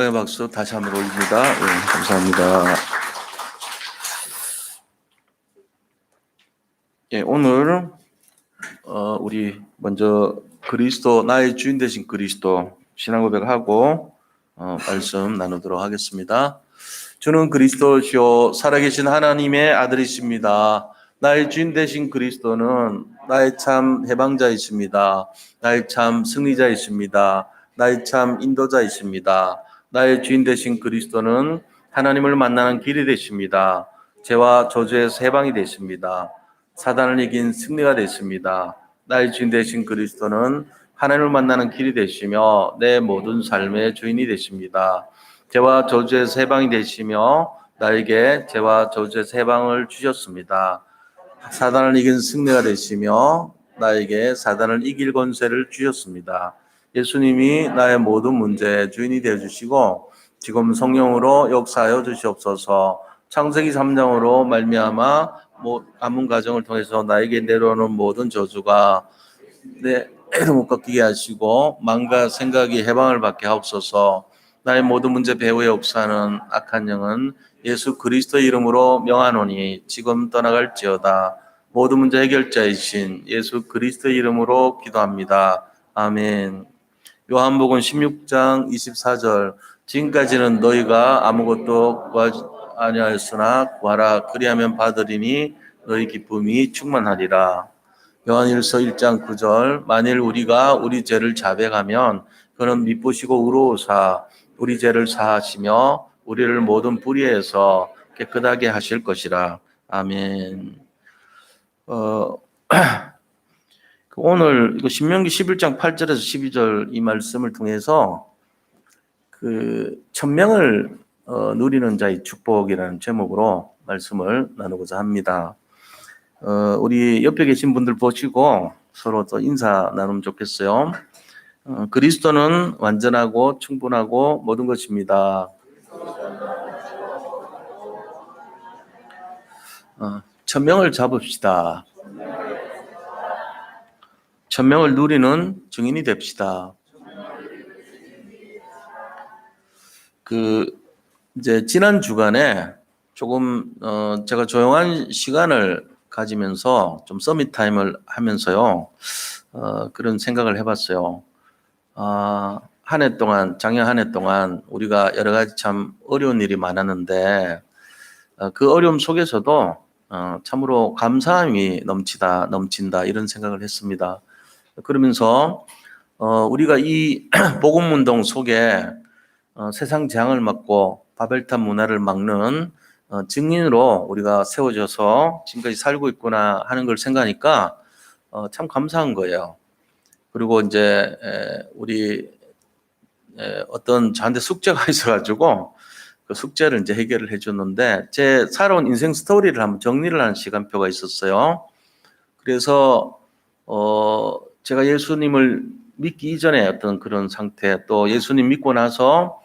네, 박수 다시 한번 올립니다. 네, 감사합니다. 예, 오늘 우리 먼저 그리스도 나의 주인 되신 그리스도 신앙 고백하고 말씀 나누도록 하겠습니다. 주는 그리스도시요 살아계신 하나님의 아들이십니다. 나의 주인 되신 그리스도는 나의 참 해방자이십니다. 나의 참 승리자이십니다. 나의 참 인도자이십니다. 나의 주인 되신 그리스도는 하나님을 만나는 길이 되십니다. 죄와 저주에서 해방이 되십니다. 사단을 이긴 승리가 되십니다. 나의 주인 되신 그리스도는 하나님을 만나는 길이 되시며 내 모든 삶의 주인이 되십니다. 죄와 저주에서 해방이 되시며 나에게 죄와 저주에서 해방을 주셨습니다. 사단을 이긴 승리가 되시며 나에게 사단을 이길 권세를 주셨습니다. 예수님이 나의 모든 문제의 주인이 되어주시고 지금 성령으로 역사하여 주시옵소서. 창세기 3장으로 말미암아 가문 가정을 통해서 나에게 내려오는 모든 저주가 내 애를 못 꺾이게 하시고 마음과 생각이 해방을 받게 하옵소서. 나의 모든 문제 배후에 없사는 악한 영은 예수 그리스도의 이름으로 명하노니 지금 떠나갈지어다. 모든 문제 해결자이신 예수 그리스도의 이름으로 기도합니다. 아멘. 요한복음 16장 24절 지금까지는 너희가 아무것도 구하지 아니하였으나 구하라 그리하면 받으리니 너희 기쁨이 충만하리라. 요한일서 1장 9절 만일 우리가 우리 죄를 자백하면 그는 미쁘시고 의로우사 우리 죄를 사하시며 우리를 모든 불의에서 깨끗하게 하실 것이라. 아멘. 오늘 이거 신명기 11장 8절에서 12절 이 말씀을 통해서 그 천명을 누리는 자의 축복이라는 제목으로 말씀을 나누고자 합니다. 우리 옆에 계신 분들 보시고 서로 또 인사 나누면 좋겠어요. 그리스도는 완전하고 충분하고 모든 것입니다. 천명을 잡읍시다. 천명을 누리는 증인이 됩시다. 이제 지난 주간에 조금 제가 조용한 시간을 가지면서 좀 서밋 타임을 하면서요 그런 생각을 해봤어요. 한 해 동안 작년 한 해 동안 우리가 여러 가지 참 어려운 일이 많았는데 그 어려움 속에서도 참으로 감사함이 넘친다 이런 생각을 했습니다. 그러면서 우리가 이 복음운동 속에 세상 재앙을 막고 바벨탑 문화를 막는 증인으로 우리가 세워져서 지금까지 살고 있구나 하는 걸 생각하니까 참 감사한 거예요. 그리고 이제 우리 어떤 저한테 숙제가 있어가지고 그 숙제를 이제 해결을 해줬는데 제 살아온 인생 스토리를 한번 정리를 하는 시간표가 있었어요. 그래서 제가 예수님을 믿기 이전에 어떤 그런 상태, 또 예수님 믿고 나서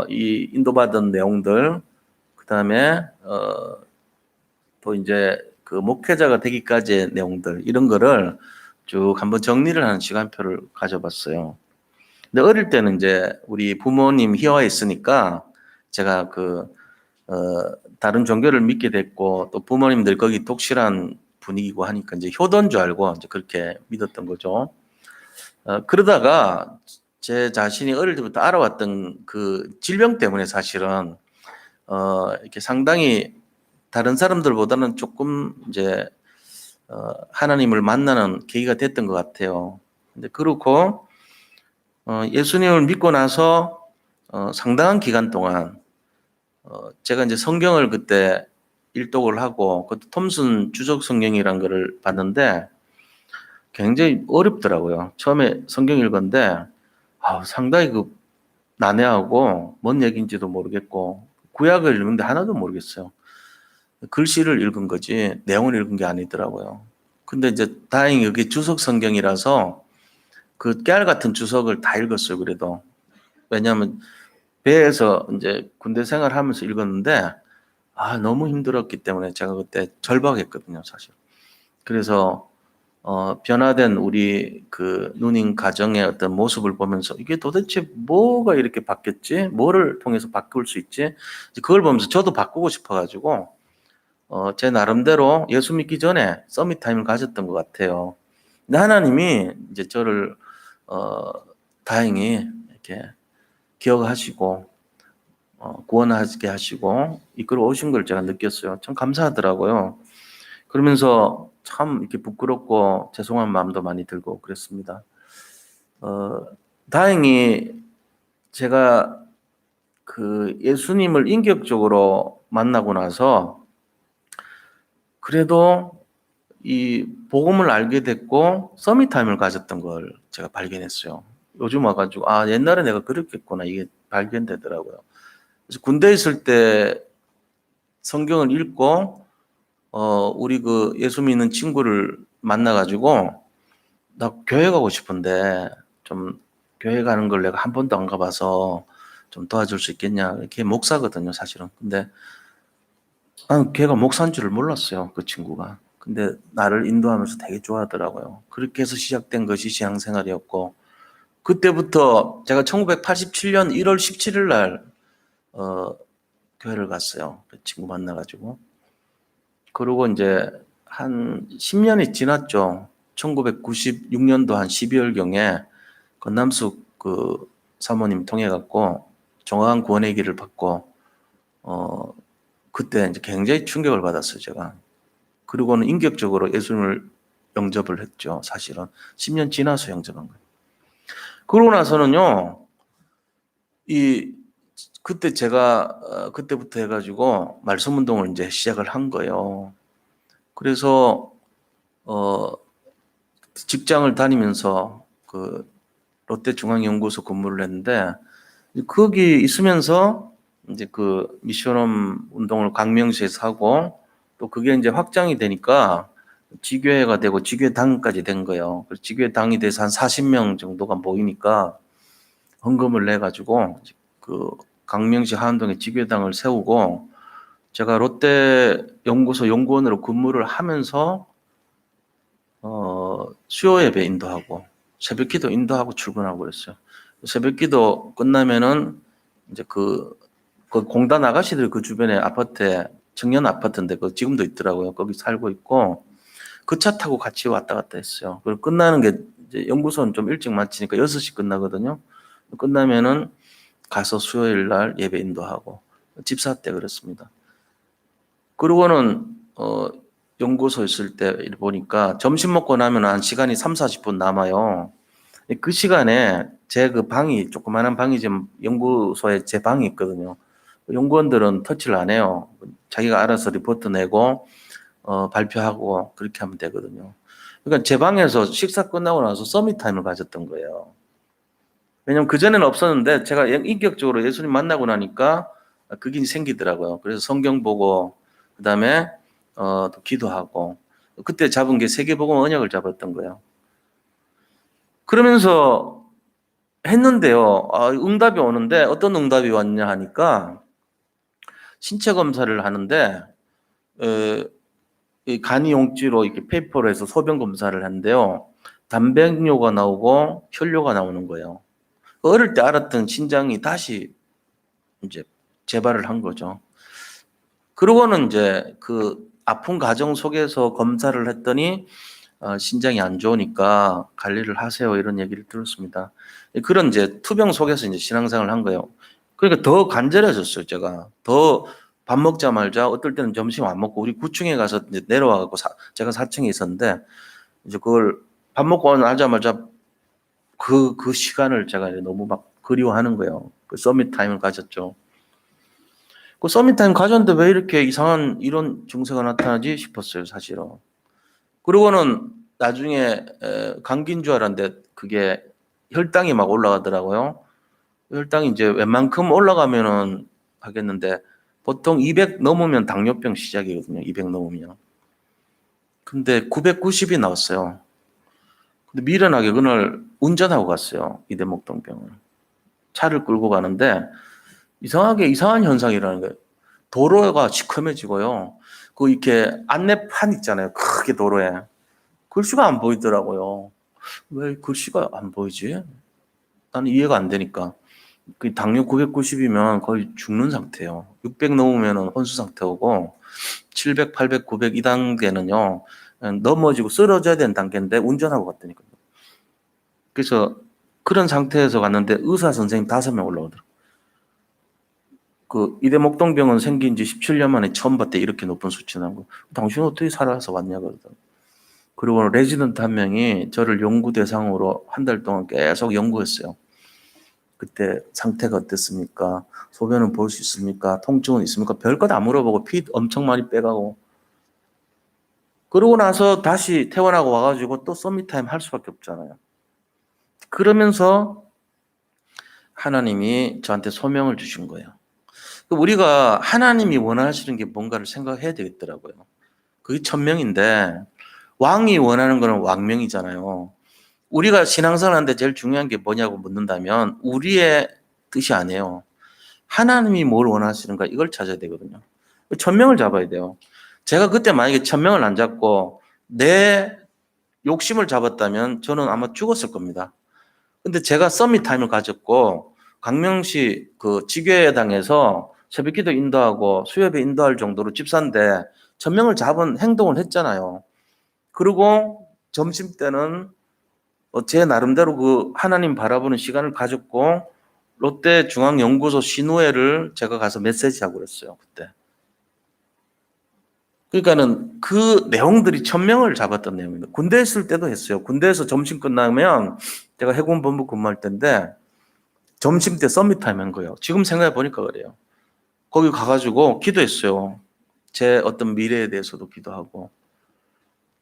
이 인도받은 내용들, 그 다음에 또 이제 그 목회자가 되기까지의 내용들 이런 거를 쭉 한번 정리를 하는 시간표를 가져봤어요. 근데 어릴 때는 이제 우리 부모님 희화에 있으니까 제가 다른 종교를 믿게 됐고 또 부모님들 거기 독실한 분위기고 하니까 이제 효도인 줄 알고 이제 그렇게 믿었던 거죠. 그러다가 제 자신이 어릴 때부터 알아왔던 그 질병 때문에 사실은 이렇게 상당히 다른 사람들보다는 조금 이제 하나님을 만나는 계기가 됐던 것 같아요. 근데 그렇고 예수님을 믿고 나서 상당한 기간 동안 제가 이제 성경을 그때 일독을 하고 그것도 톰슨 주석 성경이라는 거를 봤는데 굉장히 어렵더라고요. 처음에 성경 읽었는데 상당히 난해하고 뭔 얘기인지도 모르겠고 구약을 읽는데 하나도 모르겠어요. 글씨를 읽은 거지 내용을 읽은 게 아니더라고요. 근데 이제 다행히 여기 주석 성경이라서 그 깨알 같은 주석을 다 읽었어요. 그래도 왜냐하면 배에서 이제 군대 생활하면서 읽었는데 너무 힘들었기 때문에 제가 그때 절박했거든요, 사실. 그래서 변화된 우리 그 누님 가정의 어떤 모습을 보면서 이게 도대체 뭐가 이렇게 바뀌었지? 뭐를 통해서 바꿀 수 있지? 그걸 보면서 저도 바꾸고 싶어가지고 제 나름대로 예수 믿기 전에 서밋 타임을 가졌던 것 같아요. 근데 하나님이 이제 저를 다행히 이렇게 기억하시고 구원하게 하시고 이끌어 오신 걸 제가 느꼈어요. 참 감사하더라고요. 그러면서 참 이렇게 부끄럽고 죄송한 마음도 많이 들고 그랬습니다. 다행히 제가 그 예수님을 인격적으로 만나고 나서 그래도 이 복음을 알게 됐고 서밋타임을 가졌던 걸 제가 발견했어요. 요즘 와가지고 아 옛날에 내가 그랬겠구나 이게 발견되더라고요. 그래서 군대에 있을 때 성경을 읽고 우리 그 예수 믿는 친구를 만나가지고 나 교회 가고 싶은데 좀 교회 가는 걸 내가 한 번도 안 가봐서 좀 도와줄 수 있겠냐. 걔 목사거든요, 사실은. 근데 나는 걔가 목사인 줄을 몰랐어요, 그 친구가. 근데 나를 인도하면서 되게 좋아하더라고요. 그렇게 해서 시작된 것이 신앙생활이었고 그때부터 제가 1987년 1월 17일 날 교회를 갔어요. 그 친구 만나가지고. 그러고 이제 한 10년이 지났죠. 1996년도 한 12월경에 건남숙 그 사모님 통해 갖고 정확한 구원의 길을 받고 그때 이제 굉장히 충격을 받았어요, 제가. 그리고는 인격적으로 예수님을 영접을 했죠, 사실은. 10년 지나서 영접한 거예요. 그러고 나서는요, 그때 제가 그때부터 해가지고 말씀 운동을 이제 시작을 한 거예요. 그래서 직장을 다니면서 그 롯데중앙연구소 근무를 했는데 거기 있으면서 이제 그 미션홈 운동을 광명시에서 하고 또 그게 이제 확장이 되니까 지교회가 되고 지교회당까지 된 거예요. 그래서 지교회당이 돼서 한 40명 정도가 모이니까 헌금을 내 가지고 그 광명시 하안동에 지교회당을 세우고 제가 롯데 연구소 연구원으로 근무를 하면서 수요 예배 인도하고 새벽기도 인도하고 출근하고 그랬어요. 새벽기도 끝나면은 이제 그 공단 아가씨들 그 주변에 아파트에 청년 아파트인데 그 지금도 있더라고요. 거기 살고 있고 그 차 타고 같이 왔다 갔다 했어요. 그리고 끝나는 게 이제 연구소는 좀 일찍 마치니까 6시 끝나거든요. 끝나면은 가서 수요일 날 예배 인도하고 집사 때 그랬습니다. 그러고는 연구소 있을 때 보니까 점심 먹고 나면 한 시간이 3, 40분 남아요. 그 시간에 제 그 방이 조그마한 방이지만 연구소에 제 방이 있거든요. 연구원들은 터치를 안 해요. 자기가 알아서 리포트 내고 발표하고 그렇게 하면 되거든요. 그러니까 제 방에서 식사 끝나고 나서 서밋 타임을 가졌던 거예요. 왜냐면 그전에는 없었는데 제가 인격적으로 예수님 만나고 나니까 그게 생기더라고요. 그래서 성경 보고 그다음에 또 기도하고 그때 잡은 게 세계복음 언약을 잡았던 거예요. 그러면서 했는데요. 응답이 오는데 어떤 응답이 왔냐 하니까 신체 검사를 하는데 이 간이 용지로 이렇게 페이퍼로 해서 소변 검사를 하는데요. 단백뇨가 나오고 혈뇨가 나오는 거예요. 어릴 때 알았던 신장이 다시 이제 재발을 한 거죠. 그러고는 이제 그 아픈 과정 속에서 검사를 했더니 신장이 안 좋으니까 관리를 하세요 이런 얘기를 들었습니다. 그런 이제 투병 속에서 이제 신앙생활을 한 거예요. 그러니까 더 간절해졌어요. 제가 더 밥 먹자마자 어떨 때는 점심 안 먹고 우리 9층에 가서 이제 내려와 갖고 제가 4층에 있었는데 이제 그걸 밥 먹고 나자마자 그 시간을 제가 너무 막 그리워하는 거예요. 그 서밋 타임을 가졌죠. 그 서밋 타임 가졌는데 왜 이렇게 이상한 이런 증세가 나타나지 싶었어요, 사실은. 그러고는 나중에 감기인 줄 알았는데 그게 혈당이 막 올라가더라고요. 혈당이 이제 웬만큼 올라가면은 하겠는데 보통 200 넘으면 당뇨병 시작이거든요. 200 넘으면. 근데 990이 나왔어요. 근데 미련하게 그날 운전하고 갔어요. 이대목동병을. 차를 끌고 가는데 이상하게 이상한 현상이라는 거예요. 도로가 시커매지고요. 그 이렇게 안내판 있잖아요. 크게 도로에. 글씨가 안 보이더라고요. 왜 글씨가 안 보이지? 나는 이해가 안 되니까. 그 당뇨 990이면 거의 죽는 상태예요. 600 넘으면 혼수 상태 오고 700, 800, 900 이 단계는요. 넘어지고 쓰러져야 되는 단계인데 운전하고 갔다니까요. 그래서 그런 상태에서 갔는데 의사 선생님 5명 올라오더라고요. 그 이대목동병원 생긴 지 17년 만에 처음 봤대. 이렇게 높은 수치 나온 거. 당신은 어떻게 살아서 왔냐 그러더라고요. 그리고 레지던트 한 명이 저를 연구 대상으로 한 달 동안 계속 연구했어요. 그때 상태가 어땠습니까? 소변은 볼 수 있습니까? 통증은 있습니까? 별것 다 물어보고 피 엄청 많이 빼가고. 그러고 나서 다시 퇴원하고 와가지고 또 서밋타임 할 수밖에 없잖아요. 그러면서 하나님이 저한테 소명을 주신 거예요. 우리가 하나님이 원하시는 게 뭔가를 생각해야 되겠더라고요. 그게 천명인데 왕이 원하는 거는 왕명이잖아요. 우리가 신앙생활하는데 제일 중요한 게 뭐냐고 묻는다면 우리의 뜻이 아니에요. 하나님이 뭘 원하시는가 이걸 찾아야 되거든요. 천명을 잡아야 돼요. 제가 그때 만약에 천명을 안 잡고 내 욕심을 잡았다면 저는 아마 죽었을 겁니다. 근데 제가 서밋 타임을 가졌고 강명시 그 지교회당에서 새벽기도 인도하고 수협에 인도할 정도로 집사인데 천명을 잡은 행동을 했잖아요. 그리고 점심 때는 제 나름대로 그 하나님 바라보는 시간을 가졌고 롯데중앙연구소 신우회를 제가 가서 메시지하고 그랬어요. 그때. 그러니까는 그 내용들이 천명을 잡았던 내용입니다. 군대 있을 때도 했어요. 군대에서 점심 끝나면 제가 해군 본부 근무할 때인데 점심 때 서밋 타임 한 거예요. 지금 생각해 보니까 그래요. 거기 가가지고 기도했어요. 제 어떤 미래에 대해서도 기도하고.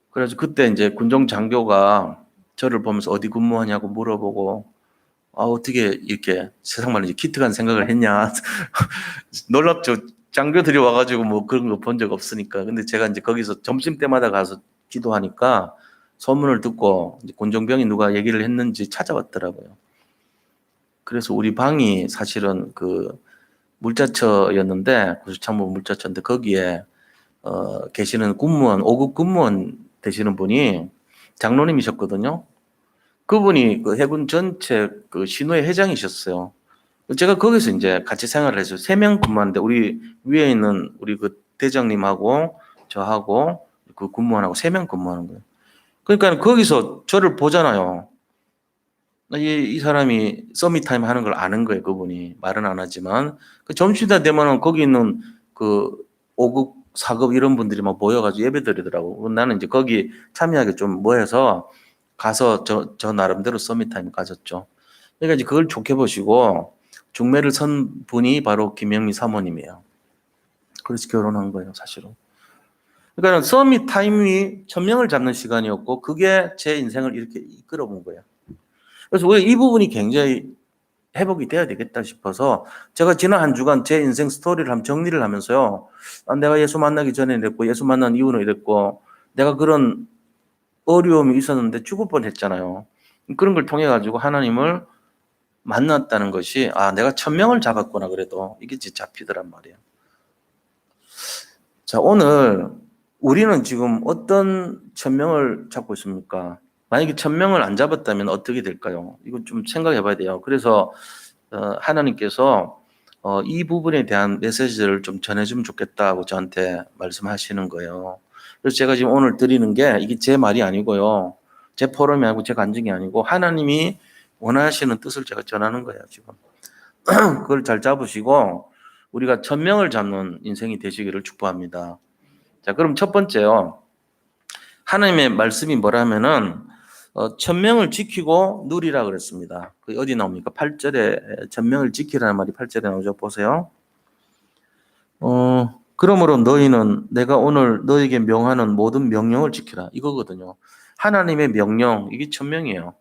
그래서 그때 이제 군종 장교가 저를 보면서 어디 근무하냐고 물어보고 어떻게 이렇게 세상 말로 이제 기특한 생각을 했냐. 놀랍죠. 장교들이 와가지고 뭐 그런 거 본 적 없으니까. 근데 제가 이제 거기서 점심 때마다 가서 기도하니까 소문을 듣고 이제 군종병이 누가 얘기를 했는지 찾아왔더라고요. 그래서 우리 방이 사실은 그 물자처였는데 구수참모 물자처인데 거기에 계시는 군무원 5급 군무원 되시는 분이 장로님이셨거든요. 그분이 그 해군 전체 그 신우회 회장이셨어요. 제가 거기서 이제 같이 생활을 했어요. 3명 근무하는데 우리 위에 있는 우리 그 대장님하고 저하고 그 군무원하고 3명 근무하는 거예요. 그러니까 거기서 저를 보잖아요. 이 사람이 서밋타임 하는 걸 아는 거예요. 그분이 말은 안 하지만 그 점심시간 되면은 거기 있는 그 5급, 4급 이런 분들이 막 모여가지고 예배드리더라고. 나는 이제 거기 참여하기 좀 뭐해서 가서 저 나름대로 서밋타임 가졌죠. 그러니까 이제 그걸 좋게 보시고 중매를 선 분이 바로 김영미 사모님이에요. 그래서 결혼한 거예요, 사실은. 그러니까 서밋타임이 천명을 잡는 시간이었고 그게 제 인생을 이렇게 이끌어 본 거예요. 그래서 왜 이 부분이 굉장히 회복이 돼야 되겠다 싶어서 제가 지난 한 주간 제 인생 스토리를 한번 정리를 하면서요. 내가 예수 만나기 전에 이랬고 예수 만난 이후는 이랬고 내가 그런 어려움이 있었는데 죽을 뻔했잖아요. 그런 걸 통해 가지고 하나님을 만났다는 것이 내가 천명을 잡았구나 그래도 이게 잡히더란 말이에요. 자, 오늘 우리는 지금 어떤 천명을 잡고 있습니까? 만약에 천명을 안 잡았다면 어떻게 될까요? 이거 좀 생각해 봐야 돼요. 그래서 하나님께서 이 부분에 대한 메시지를 좀 전해주면 좋겠다고 저한테 말씀하시는 거예요. 그래서 제가 지금 오늘 드리는 게 이게 제 말이 아니고요. 제 포럼이 아니고 제 간증이 아니고 하나님이 원하시는 뜻을 제가 전하는 거예요, 지금. 그걸 잘 잡으시고 우리가 천명을 잡는 인생이 되시기를 축복합니다. 자, 그럼 첫 번째요. 하나님의 말씀이 뭐라면은 천명을 지키고 누리라 그랬습니다. 그 어디 나옵니까? 8절에 천명을 지키라는 말이 8절에 나오죠. 보세요. 그러므로 너희는 내가 오늘 너에게 명하는 모든 명령을 지키라. 이거거든요. 하나님의 명령, 이게 천명이에요.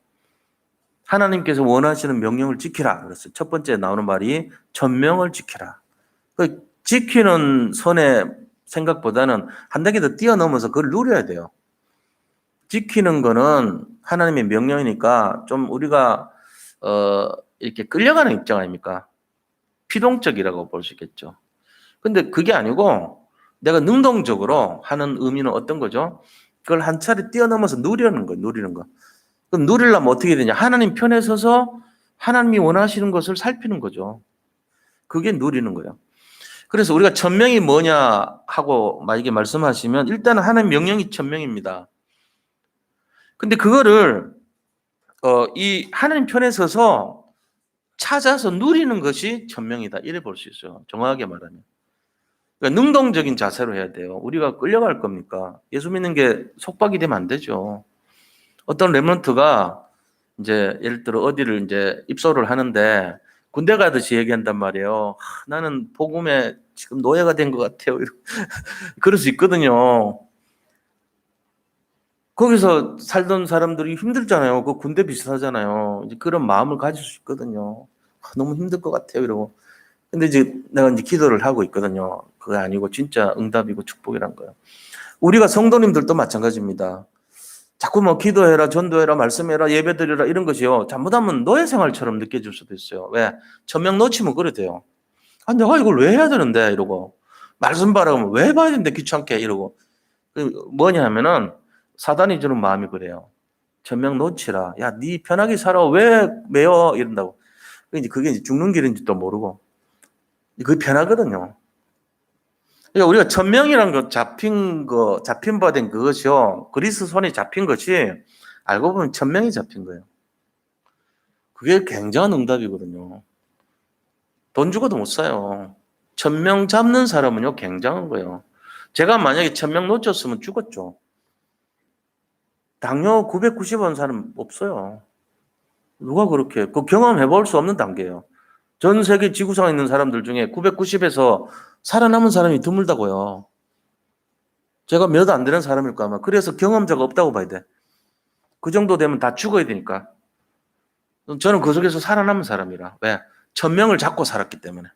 하나님께서 원하시는 명령을 지키라 그랬어요. 첫 번째 나오는 말이 천명을 지키라. 그 지키는 선의 생각보다는 한 단계 더 뛰어넘어서 그걸 누려야 돼요. 지키는 거는 하나님의 명령이니까 좀 우리가 이렇게 끌려가는 입장 아닙니까? 피동적이라고 볼 수 있겠죠. 근데 그게 아니고 내가 능동적으로 하는 의미는 어떤 거죠? 그걸 한 차례 뛰어넘어서 누리는 거예요. 누리는 거. 그럼 누리려면 어떻게 되냐? 하나님 편에 서서 하나님이 원하시는 것을 살피는 거죠. 그게 누리는 거예요. 그래서 우리가 천명이 뭐냐 하고 만약에 말씀하시면 일단은 하나님 명령이 천명입니다. 근데 그거를 이 하나님 편에 서서 찾아서 누리는 것이 천명이다. 이래 볼 수 있어요. 정확하게 말하면. 그러니까 능동적인 자세로 해야 돼요. 우리가 끌려갈 겁니까? 예수 믿는 게 속박이 되면 안 되죠. 어떤 렘넌트가 이제 예를 들어 어디를 이제 입소를 하는데 군대 가듯이 얘기한단 말이에요. 나는 복음에 지금 노예가 된 것 같아요. 그럴 수 있거든요. 거기서 살던 사람들이 힘들잖아요. 그 군대 비슷하잖아요. 이제 그런 마음을 가질 수 있거든요. 너무 힘들 것 같아요. 이러고. 근데 이제 내가 이제 기도를 하고 있거든요. 그게 아니고 진짜 응답이고 축복이란 거예요. 우리가 성도님들도 마찬가지입니다. 자꾸 뭐 기도해라, 전도해라, 말씀해라, 예배드리라 이런 것이요. 잘못하면 노예 생활처럼 느껴질 수도 있어요. 왜? 천명 놓치면 그래 돼요. 아, 내가 이걸 왜 해야 되는데 이러고 말씀 봐라 그러면 왜 봐야 되는데 귀찮게 이러고 뭐냐 하면은 사단이 주는 마음이 그래요. 천명 놓치라. 야, 네 편하게 살아. 왜 매여 이런다고. 그게 이제 죽는 길인지도 모르고 그게 편하거든요. 그러니까 우리가 천명이란 거 잡힌 바 된 그것이요. 그리스 손에 잡힌 것이 알고 보면 천명이 잡힌 거예요. 그게 굉장한 응답이거든요. 돈 주고도 못 사요. 천명 잡는 사람은요, 굉장한 거예요. 제가 만약에 천명 놓쳤으면 죽었죠. 당뇨 990원 사람 없어요. 누가 그렇게, 그 경험해 볼 수 없는 단계예요. 전 세계 지구상에 있는 사람들 중에 990에서 살아남은 사람이 드물다고요. 제가 몇 안 되는 사람일까 아마. 그래서 경험자가 없다고 봐야 돼. 그 정도 되면 다 죽어야 되니까. 저는 그 속에서 살아남은 사람이라. 왜? 천명을 잡고 살았기 때문에.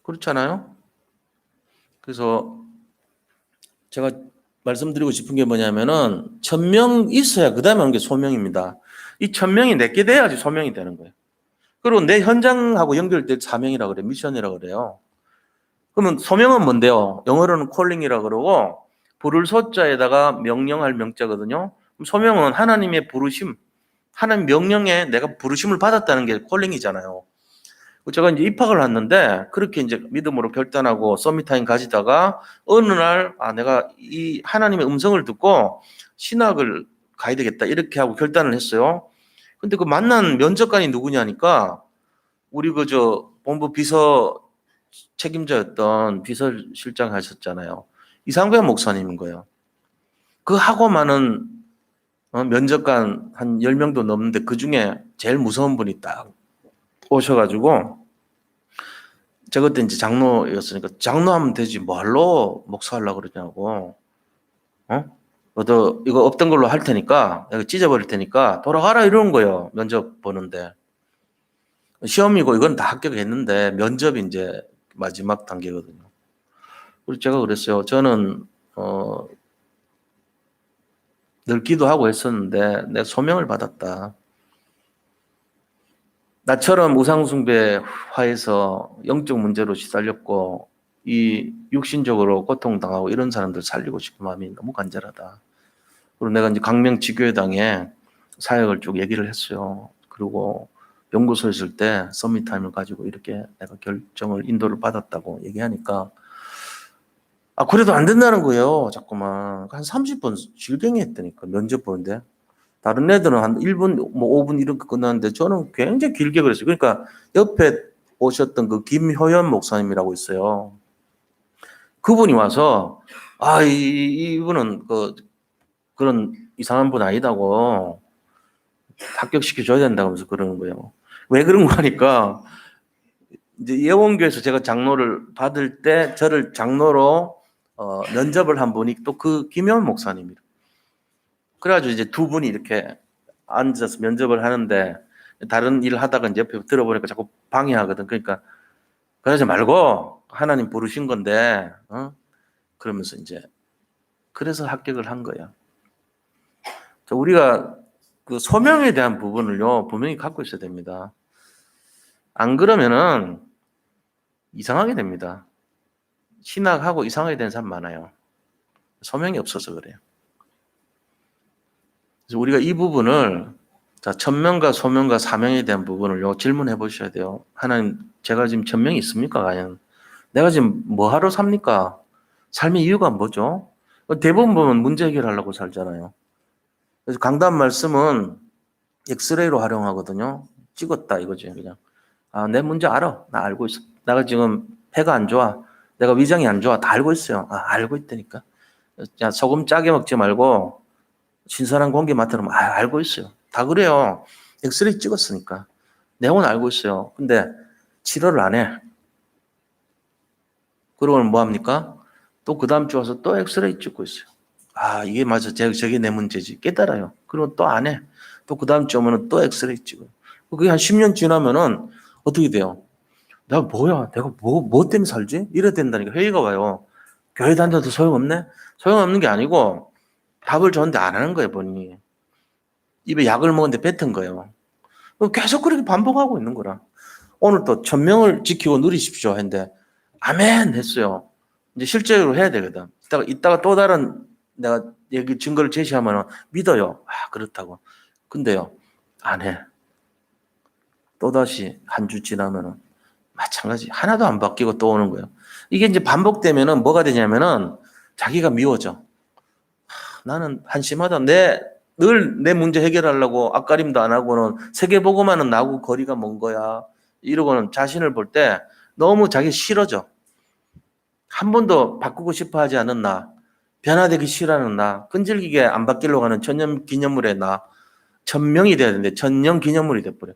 그렇잖아요? 그래서 제가 말씀드리고 싶은 게 뭐냐면은 천명 있어야 그 다음에 오는 게 소명입니다. 이 천명이 내게 돼야지 소명이 되는 거예요. 그리고 내 현장하고 연결될 사명이라 그래요. 미션이라 그래요. 그러면 소명은 뭔데요? 영어로는 콜링이라 그러고 부를 소자에다가 명령할 명자거든요. 그럼 소명은 하나님의 부르심, 하나님 명령에 내가 부르심을 받았다는 게 콜링이잖아요. 제가 이제 입학을 했는데 그렇게 이제 믿음으로 결단하고 서밋타임 가지다가 어느 날 내가 이 하나님의 음성을 듣고 신학을 가야 되겠다 이렇게 하고 결단을 했어요. 근데 그 만난 면접관이 누구냐니까 우리 그저 본부 비서 책임자였던 비서실장 하셨잖아요. 이상배 목사님인 거예요. 그 하고 많은 면접관 한 10명도 넘는데 그중에 제일 무서운 분이 딱 오셔가지고 제가 그때 이제 장로였으니까 장로하면 되지 뭐할로 목사하려고 그러냐고. 너 이거 없던 걸로 할 테니까 내가 찢어버릴 테니까 돌아가라 이러는 거예요. 면접 보는데. 시험이고 이건 다 합격했는데 면접이 이제 마지막 단계거든요. 그래서 제가 그랬어요. 저는 늘 기도하고 했었는데 내가 소명을 받았다. 나처럼 우상숭배화해서 영적 문제로 시달렸고 이 육신적으로 고통당하고 이런 사람들 살리고 싶은 마음이 너무 간절하다. 그리고 내가 이제 강명지교회당에 사역을 쭉 얘기를 했어요. 그리고 연구소에 있을 때 서밋타임을 가지고 이렇게 내가 결정을 인도를 받았다고 얘기하니까 그래도 안 된다는 거예요. 자꾸만 한 30분 질경이 했다니까 면접 보는데 다른 애들은 한 1분 뭐 5분 이렇게 끝나는데 저는 굉장히 길게 그랬어요. 그러니까 옆에 오셨던 그 김효연 목사님이라고 있어요. 그분이 와서 이분은 그런 이상한 분 아니다고 합격시켜 줘야 된다고 하면서 그러는 거예요. 왜 그런 거 하니까 이제 예원교에서 제가 장로를 받을 때 저를 장로로 면접을 한 분이 또 그 김효연 목사님이에요. 그래가지고 이제 두 분이 이렇게 앉아서 면접을 하는데 다른 일을 하다가 이제 옆에 들어보니까 자꾸 방해하거든. 그러니까 그러지 말고 하나님 부르신 건데 그러면서 이제 그래서 합격을 한 거야. 우리가 그 소명에 대한 부분을요 분명히 갖고 있어야 됩니다. 안 그러면은 이상하게 됩니다. 신학하고 이상하게 된 사람 많아요. 소명이 없어서 그래요. 그래서 우리가 이 부분을 자, 천명과 소명과 사명에 대한 부분을 질문해 보셔야 돼요. 하나님, 제가 지금 천명이 있습니까? 과연? 내가 지금 뭐 하러 삽니까? 삶의 이유가 뭐죠? 대부분 보면 문제 해결하려고 살잖아요. 그래서 강단 말씀은 엑스레이로 활용하거든요. 찍었다 이거지 그냥. 아, 내 문제 알아. 나 알고 있어. 내가 지금 폐가 안 좋아. 내가 위장이 안 좋아. 다 알고 있어요. 아, 알고 있다니까. 야, 소금 짜게 먹지 말고 신선한 공기 맡으면 알고 있어요. 다 그래요. 엑스레이 찍었으니까. 내용은 알고 있어요. 근데 치료를 안 해. 그러고는 뭐 합니까? 또 그 다음 주 와서 또 엑스레이 찍고 있어요. 아, 이게 맞아. 저게 내 문제지. 깨달아요. 그리고 또 안 해. 또 그 다음 주 오면은 또 엑스레이 찍어요. 그게 한 10년 지나면은 어떻게 돼요? 내가 뭐야? 내가 뭐 때문에 살지? 이래야 된다니까. 회의가 와요. 교회 다녀도 소용없네? 소용없는 게 아니고 답을 줬는데 안 하는 거예요, 본인이. 입에 약을 먹었는데 뱉은 거예요. 계속 그렇게 반복하고 있는 거라. 오늘 또 천명을 지키고 누리십시오 했는데 아멘 했어요. 이제 실제로 해야 되거든. 이따가 또 다른 내가 얘기 증거를 제시하면 믿어요. 아, 그렇다고. 근데요, 안 해. 또다시 한 주 지나면은 마찬가지. 하나도 안 바뀌고 또 오는 거예요. 이게 이제 반복되면은 뭐가 되냐면은 자기가 미워져. 나는 한심하다. 늘 내 문제 해결하려고 앞가림도 안 하고는 세계보고만은 나하고 거리가 먼 거야. 이러고는 자신을 볼 때 너무 자기 싫어져. 한 번도 바꾸고 싶어 하지 않은 나, 변화되기 싫어하는 나, 끈질기게 안 바뀌려고 하는 천년 기념물의 나, 천명이 돼야 되는데 천년 기념물이 돼버려.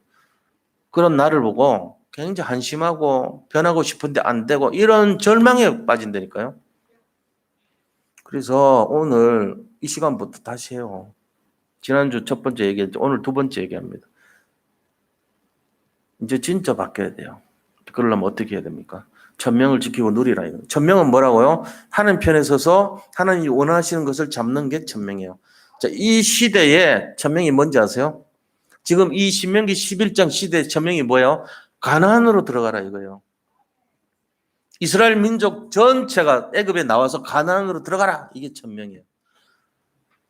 그런 나를 보고 굉장히 한심하고 변하고 싶은데 안 되고 이런 절망에 빠진다니까요. 그래서 오늘 이 시간부터 다시 해요. 지난주 첫 번째 얘기했죠. 오늘 두 번째 얘기합니다. 이제 진짜 바뀌어야 돼요. 그러려면 어떻게 해야 됩니까? 천명을 지키고 누리라 이거. 천명은 뭐라고요? 하나님 편에 서서 하나님이 원하시는 것을 잡는 게 천명이에요. 자, 이 시대에 천명이 뭔지 아세요? 지금 이 신명기 11장 시대의 천명이 뭐예요? 가나안으로 들어가라 이거예요. 이스라엘 민족 전체가 애굽에 나와서 가나안으로 들어가라. 이게 천명이에요.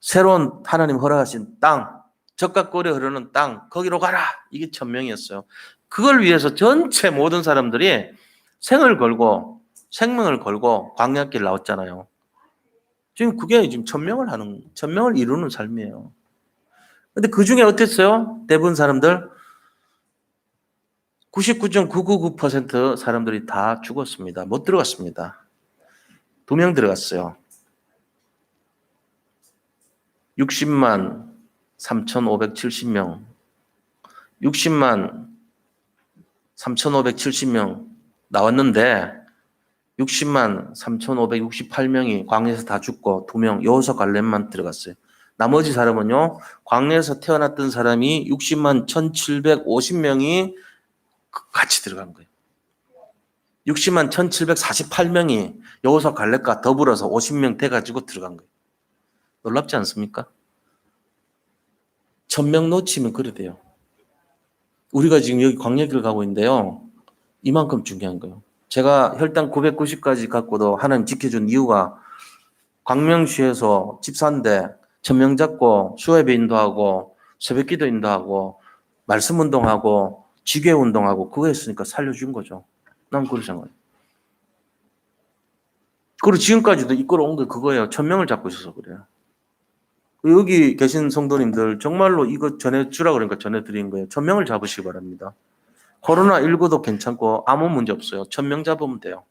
새로운 하나님 허락하신 땅, 젖과 꿀이 흐르는 땅, 거기로 가라. 이게 천명이었어요. 그걸 위해서 전체 모든 사람들이 생을 걸고 생명을 걸고 광야길 나왔잖아요. 지금 그게 지금 천명을 이루는 삶이에요. 근데 그 중에 어땠어요? 대부분 사람들 99.999% 사람들이 다 죽었습니다. 못 들어갔습니다. 2명 들어갔어요. 60만 3,570명. 60만 3,570명 나왔는데 60만 3,568명이 광야에서 다 죽고 2명 여호수아 갈렙만 들어갔어요. 나머지 사람은요. 광야에서 태어났던 사람이 60만 1,750명이 같이 들어간 거예요. 60만 1,748명이 여호수아 갈렙과 더불어서 50명 돼가지고 들어간 거예요. 놀랍지 않습니까? 1,000명 놓치면 그래 돼요. 우리가 지금 여기 광야길을 가고 있는데요. 이만큼 중요한 거예요. 제가 혈당 990까지 갖고도 하나님 지켜준 이유가 광명시에서 집사인데 1,000명 잡고 수협에 인도하고 새벽기도 인도하고 말씀 운동하고 지교 운동하고 그거 했으니까 살려준 거죠. 난 그렇게 생각해요. 그리고 지금까지도 이끌어온 게 그거예요. 1,000명을 잡고 있어서 그래요. 여기 계신 성도님들 정말로 이거 전해주라 그러니까 전해드린 거예요. 1,000명을 잡으시기 바랍니다. 코로나19도 괜찮고 아무 문제 없어요. 1,000명 잡으면 돼요.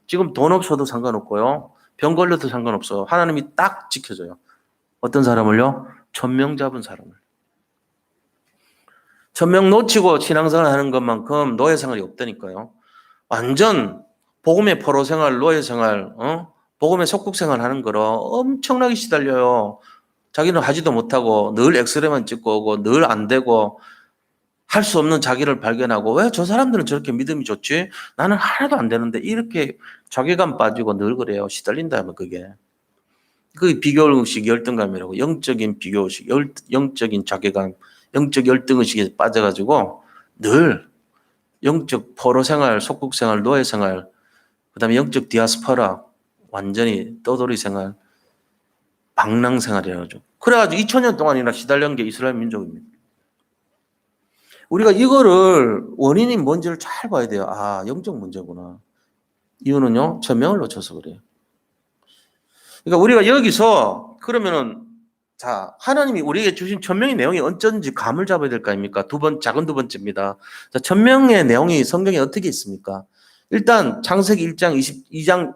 지금 돈 없어도 상관없고요. 병 걸려도 상관없어요. 하나님이 딱 지켜줘요. 어떤 사람을요? 1,000명 잡은 사람을. 1,000명 놓치고 신앙생활 하는 것만큼 노예생활이 없다니까요. 완전 복음의 포로생활, 노예생활, 복음의 속국생활 하는 거로 엄청나게 시달려요. 자기는 하지도 못하고 늘 엑스레이만 찍고 오고 늘 안 되고 할 수 없는 자기를 발견하고 왜 저 사람들은 저렇게 믿음이 좋지? 나는 하나도 안 되는데 이렇게 자괴감 빠지고 늘 그래요. 시달린다면 그게. 그게 비교의식 열등감이라고 영적인 비교의식, 영적인 자괴감, 영적 열등의식에 빠져가지고 늘 영적 포로생활, 속국생활, 노예생활 그다음에 영적 디아스포라, 완전히 떠돌이 생활, 방랑 생활이라죠. 그래가지고 2000년 동안이나 시달린 게 이스라엘 민족입니다. 우리가 이거를 원인이 뭔지를 잘 봐야 돼요. 아, 영적 문제구나. 이유는요, 천명을 놓쳐서 그래요. 그러니까 우리가 여기서 그러면은 자, 하나님이 우리에게 주신 천명의 내용이 어쩐지 감을 잡아야 될 거 아닙니까? 작은 두 번째입니다. 자, 천명의 내용이 성경에 어떻게 있습니까? 일단 창세기 2장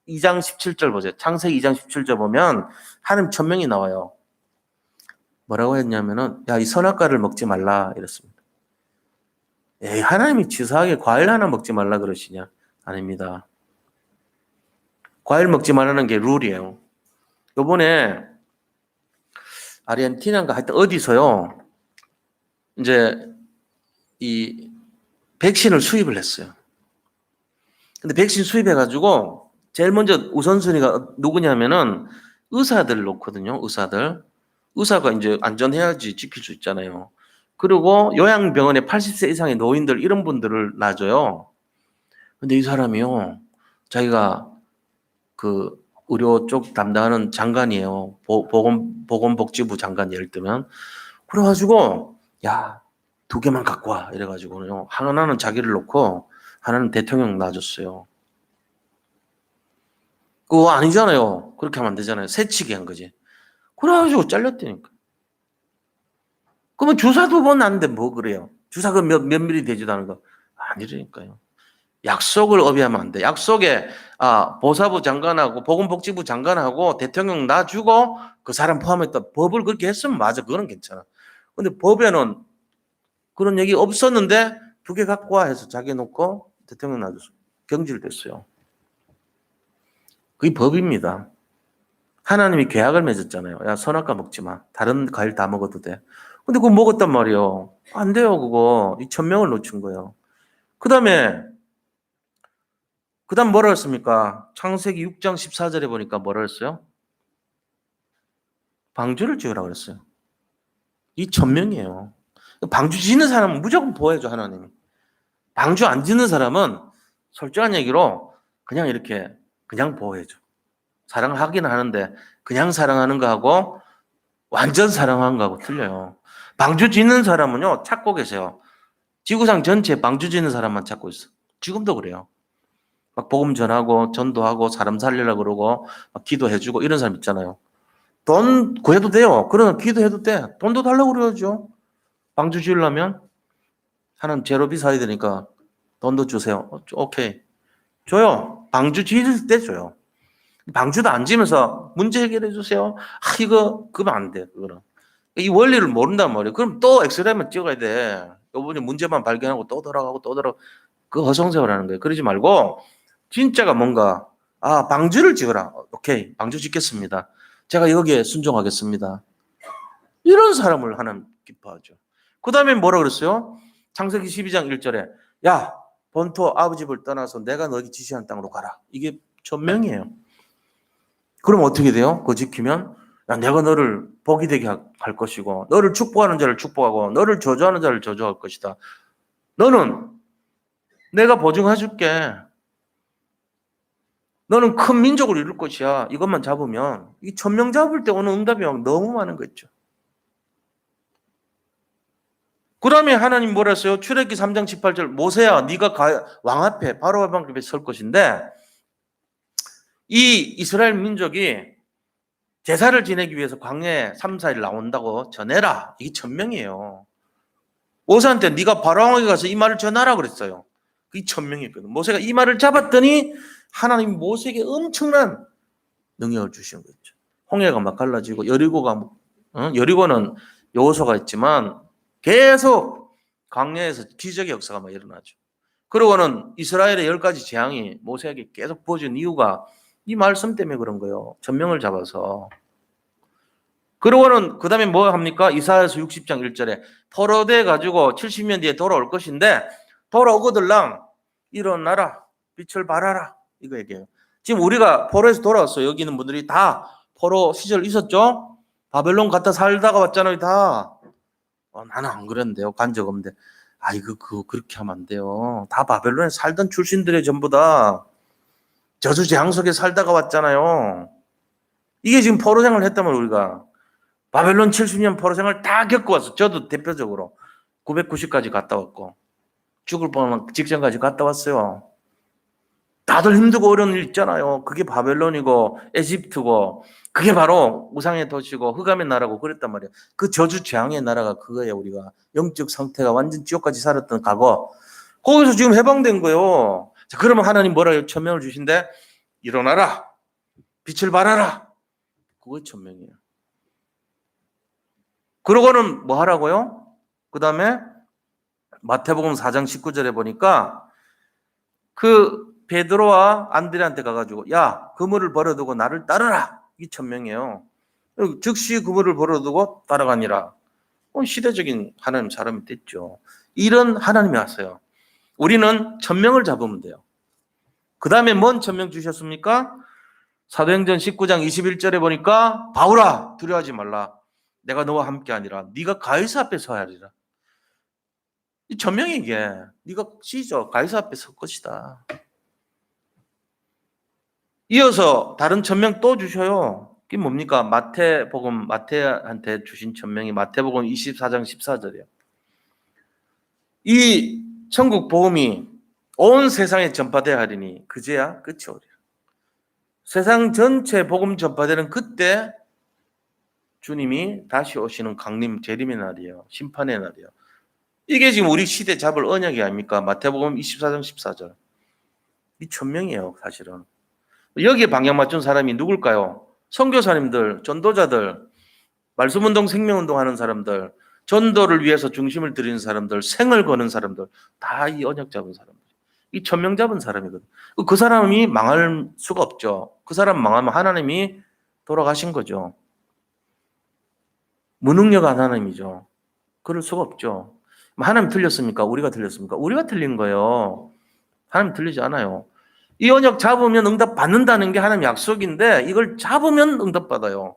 17절 보세요. 창세기 2장 17절 보면 하나님 천명이 나와요. 뭐라고 했냐면은 야, 이 선악과를 먹지 말라 이랬습니다. 에이, 하나님이 치사하게 과일 하나 먹지 말라 그러시냐? 아닙니다. 과일 먹지 말라는 게 룰이에요. 요번에 아르헨티나인가 하여튼 어디서요. 이제 이 백신을 수입을 했어요. 근데 백신 수입해가지고 제일 먼저 우선순위가 누구냐면은 의사들 놓거든요. 의사가 이제 안전해야지 지킬 수 있잖아요. 그리고 요양병원에 80세 이상의 노인들 이런 분들을 놔줘요. 근데 이 사람이요. 자기가 그 의료 쪽 담당하는 장관이에요. 보건복지부 장관 예를 들면. 그래가지고 야, 2개만 갖고 와 이래가지고요. 하나는 자기를 놓고 하나는 대통령 놔줬어요. 그거 아니잖아요. 그렇게 하면 안 되잖아요. 새치기 한 거지. 그래가지고 잘렸다니까. 그러면 주사 2번 났는데 뭐 그래요? 주사가 몇 밀리 되지도 않은 거 아니라니까요. 약속을 어기하면 안 돼. 약속에 보사부 장관하고 보건복지부 장관하고 대통령 놔주고 그 사람 포함했다. 법을 그렇게 했으면 맞아. 그거는 괜찮아. 근데 법에는 그런 얘기 없었는데 2개 갖고 와 해서 자기 놓고 대통령 놔줬어. 경질됐어요. 그게 법입니다. 하나님이 계약을 맺었잖아요. 야, 선악과 먹지 마. 다른 과일 다 먹어도 돼. 근데 그거 먹었단 말이에요. 안 돼요, 그거. 이 천명을 놓친 거예요. 그 다음 뭐라 했습니까? 창세기 6장 14절에 보니까 뭐라 했어요? 방주를 지으라고 그랬어요. 이 천명이에요. 방주 짓는 사람은 무조건 보호해줘, 하나님이. 방주 안 짓는 사람은 솔직한 얘기로 그냥 이렇게 그냥 보호해줘. 사랑하긴 하는데 그냥 사랑하는 거하고 완전 사랑하는 거하고 틀려요. 방주 짓는 사람은요, 찾고 계세요. 지구상 전체 방주 짓는 사람만 찾고 있어. 지금도 그래요. 막 복음 전하고 전도하고 사람 살리려고 그러고 막 기도해주고 이런 사람 있잖아요. 돈 구해도 돼요. 그러나 기도해도 돼. 돈도 달라고 그러죠. 방주 지으려면 하나님 제로비 사야 되니까 돈도 주세요. 오케이. 줘요. 방주 지을 때 줘요. 방주도 안 지면서 문제 해결해 주세요. 이거 그러면 안 돼. 그거는. 이 원리를 모른단 말이에요. 그럼 또 엑스레이만 찍어야 돼. 요번에 문제만 발견하고 또 돌아가고 또 돌아가고 그 허송세월하는 거예요. 그러지 말고 진짜가 뭔가 방주를 지어라. 오케이. 방주 짓겠습니다. 제가 여기에 순종하겠습니다. 이런 사람을 하나님 기뻐하죠. 그 다음에 뭐라 그랬어요? 창세기 12장 1절에 야, 본토 아버지 집을 떠나서 내가 너에게 지시한 땅으로 가라. 이게 천명이에요. 그럼 어떻게 돼요? 그거 지키면 야, 내가 너를 복이 되게 할 것이고 너를 축복하는 자를 축복하고 너를 저주하는 자를 저주할 것이다. 너는 내가 보증해 줄게. 너는 큰 민족을 이룰 것이야. 이것만 잡으면 이 천명 잡을 때 오는 응답이 너무 많은 거 있죠. 그 다음에 하나님 뭐라 했어요? 출애굽기 3장 18절 모세야 네가 왕 앞에 바로 앞에 설 것인데 이 이스라엘 민족이 제사를 지내기 위해서 광야에 3, 4일 나온다고 전해라. 이게 천명이에요. 모세한테 네가 바로왕에게 가서 이 말을 전하라 그랬어요. 그게 천명이거든. 모세가 이 말을 잡았더니 하나님이 모세에게 엄청난 능력을 주신 거죠. 홍해가 막 갈라지고 여리고는 여호수아가 있지만 계속 광야에서 기적의 역사가 막 일어나죠. 그러고는 이스라엘의 10가지 재앙이 모세에게 계속 부어진 이유가 이 말씀 때문에 그런 거예요. 천명을 잡아서. 그러고는 그 다음에 뭐 합니까? 이사야서 60장 1절에 포로돼 가지고 70년 뒤에 돌아올 것인데 돌아오거들랑 일어나라 빛을 발하라 이거 얘기해요. 지금 우리가 포로에서 돌아왔어요. 여기 있는 분들이 다 포로 시절 있었죠? 바벨론 갔다 살다가 왔잖아요. 다. 나는 안 그랬는데요. 간 적 없는데. 이거 그렇게 하면 안 돼요. 다 바벨론에 살던 출신들의 전부 다. 저주 재앙 속에 살다가 왔잖아요. 이게 지금 포로 생활을 했다면 우리가 바벨론 70년 포로 생활 다 겪고 왔어. 저도 대표적으로 990까지 갔다 왔고 죽을 뻔한 직전까지 갔다 왔어요. 다들 힘들고 어려운 일 있잖아요. 그게 바벨론이고 에집트고 그게 바로 우상의 도시고 흑암의 나라고 그랬단 말이에요. 그 저주 재앙의 나라가 그거예요. 우리가 영적 상태가 완전 지옥까지 살았던 과거. 거기서 지금 해방된 거예요. 자, 그러면 하나님 뭐라요? 천명을 주신대. 일어나라. 빛을 발하라. 그거 천명이에요. 그러고는 뭐 하라고요? 그 다음에 마태복음 4장 19절에 보니까 그 베드로와 안드레한테 가가지고 야 그물을 버려두고 나를 따르라. 이 천명이에요. 즉시 그물을 버려두고 따라가니라. 시대적인 하나님 사람이 됐죠. 이런 하나님이 왔어요. 우리는 천명을 잡으면 돼요. 그 다음에 뭔 천명 주셨습니까? 사도행전 19장 21절에 보니까 바울아 두려워하지 말라. 내가 너와 함께하니라. 네가 가이사 앞에 서야 하리라. 이 천명이 이게 네가 시죠. 가이사 앞에 설 것이다. 이어서 다른 천명 또 주셔요. 그게 뭡니까? 마태복음 마태한테 주신 천명이 마태복음 24장 14절이에요. 이 천국 복음이 온 세상에 전파되어야 하리니 그제야 끝이 오리라. 세상 전체 복음 전파되는 그때 주님이 다시 오시는 강림 재림의 날이에요. 심판의 날이에요. 이게 지금 우리 시대 잡을 언약이 아닙니까? 마태복음 24장 14절. 이 천명이에요, 사실은. 여기에 방향 맞춘 사람이 누굴까요? 선교사님들, 전도자들, 말씀운동, 생명운동 하는 사람들, 전도를 위해서 중심을 들이는 사람들, 생을 거는 사람들, 다 이 언약 잡은 사람들. 이 천명 잡은 사람이거든. 그 사람이 망할 수가 없죠. 그 사람 망하면 하나님이 돌아가신 거죠. 무능력한 하나님이죠. 그럴 수가 없죠. 하나님 틀렸습니까? 우리가 틀렸습니까? 우리가 틀린 거예요. 하나님 틀리지 않아요. 이 언약 잡으면 응답 받는다는 게 하나님 약속인데 이걸 잡으면 응답 받아요.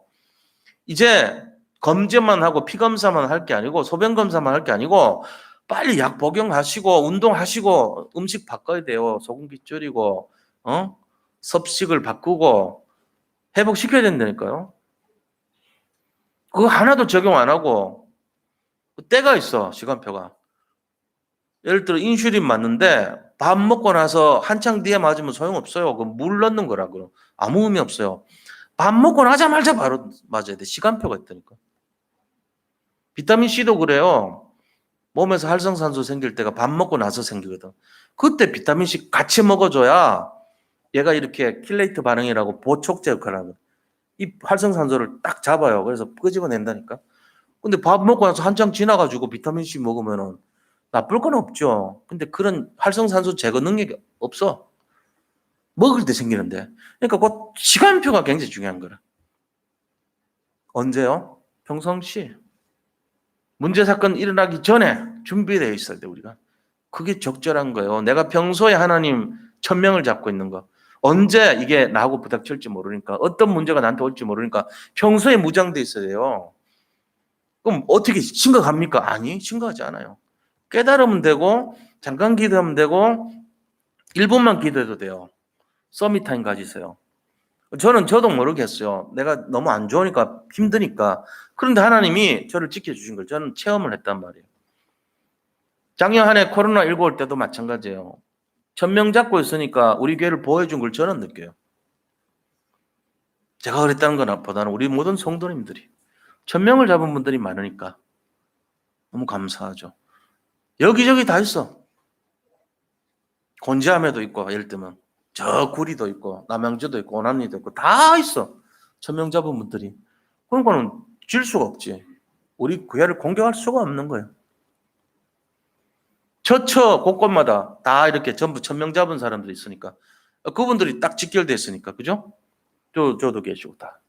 이제 검제만 하고 피 검사만 할 게 아니고 소변 검사만 할 게 아니고 빨리 약 복용하시고 운동하시고 음식 바꿔야 돼요. 소금기 줄이고 섭식을 바꾸고 회복시켜야 된다니까요. 그거 하나도 적용 안 하고 때가 있어. 시간표가. 예를 들어 인슐린 맞는데 밥 먹고 나서 한창 뒤에 맞으면 소용없어요. 그 물 넣는 거라 그럼 아무 의미 없어요. 밥 먹고 나자마자 바로 맞아야 돼. 시간표가 있다니까. 비타민 C도 그래요. 몸에서 활성산소 생길 때가 밥 먹고 나서 생기거든. 그때 비타민 C 같이 먹어줘야 얘가 이렇게 킬레이트 반응이라고 보촉제 역할을 하거든. 이 활성산소를 딱 잡아요. 그래서 끄집어낸다니까. 근데 밥 먹고 나서 한창 지나가지고 비타민 C 먹으면은 나쁠 건 없죠. 근데 그런 활성산소 제거 능력이 없어. 먹을 때 생기는데. 그러니까 그 시간표가 굉장히 중요한 거라. 언제요? 평상시. 문제 사건 일어나기 전에 준비되어 있어야 돼, 우리가. 그게 적절한 거예요. 내가 평소에 하나님 천명을 잡고 있는 거. 언제 이게 나하고 부닥칠지 모르니까, 어떤 문제가 나한테 올지 모르니까 평소에 무장돼 있어야 돼요. 그럼 어떻게 심각합니까? 아니, 심각하지 않아요. 깨달으면 되고, 잠깐 기도하면 되고, 1분만 기도해도 돼요. 서밋타임 가지세요. 저도 모르겠어요. 내가 너무 안 좋으니까, 힘드니까. 그런데 하나님이 저를 지켜주신 걸 저는 체험을 했단 말이에요. 작년 한 해 코로나19 올 때도 마찬가지예요. 천명 잡고 있으니까 우리 교회를 보호해준 걸 저는 느껴요. 제가 그랬다는 것보다는 우리 모든 성도님들이 천명을 잡은 분들이 많으니까 너무 감사하죠. 여기저기 다 있어. 곤지암에도 있고, 예를 들면 저 구리도 있고, 남양주도 있고, 오남리도 있고, 다 있어. 천명 잡은 분들이. 그러니까는 질 수가 없지. 우리 교회를 공격할 수가 없는 거예요. 처처 곳곳마다 다 이렇게 전부 천명 잡은 사람들이 있으니까 그분들이 딱 직결돼 있으니까, 그죠? 저도 계시고 다.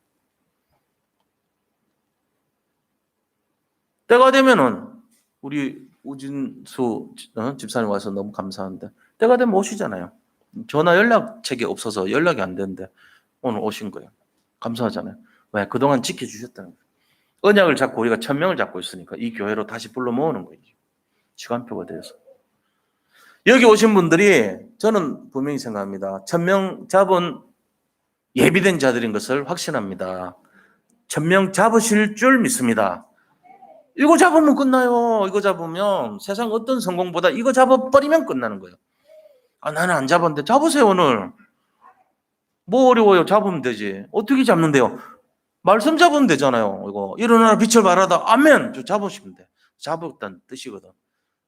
때가 되면은 우리 우진수 집사님 와서 너무 감사한데 때가 되면 오시잖아요. 전화 연락책이 없어서 연락이 안 되는데 오늘 오신 거예요. 감사하잖아요. 왜? 그동안 지켜주셨다는 거예요. 언약을 잡고 우리가 천명을 잡고 있으니까 이 교회로 다시 불러 모으는 거예요. 시간표가 돼서. 여기 오신 분들이 저는 분명히 생각합니다. 1000명 잡은 예비된 자들인 것을 확신합니다. 1000명 잡으실 줄 믿습니다. 이거 잡으면 끝나요. 이거 잡으면 세상 어떤 성공보다 이거 잡아버리면 끝나는 거예요. 아, 나는 안 잡았는데 잡으세요 오늘. 뭐 어려워요. 잡으면 되지. 어떻게 잡는데요? 말씀 잡으면 되잖아요. 이거 일어나라 빛을 발하다. 아멘. 저 잡으시면 돼. 잡았다는 뜻이거든.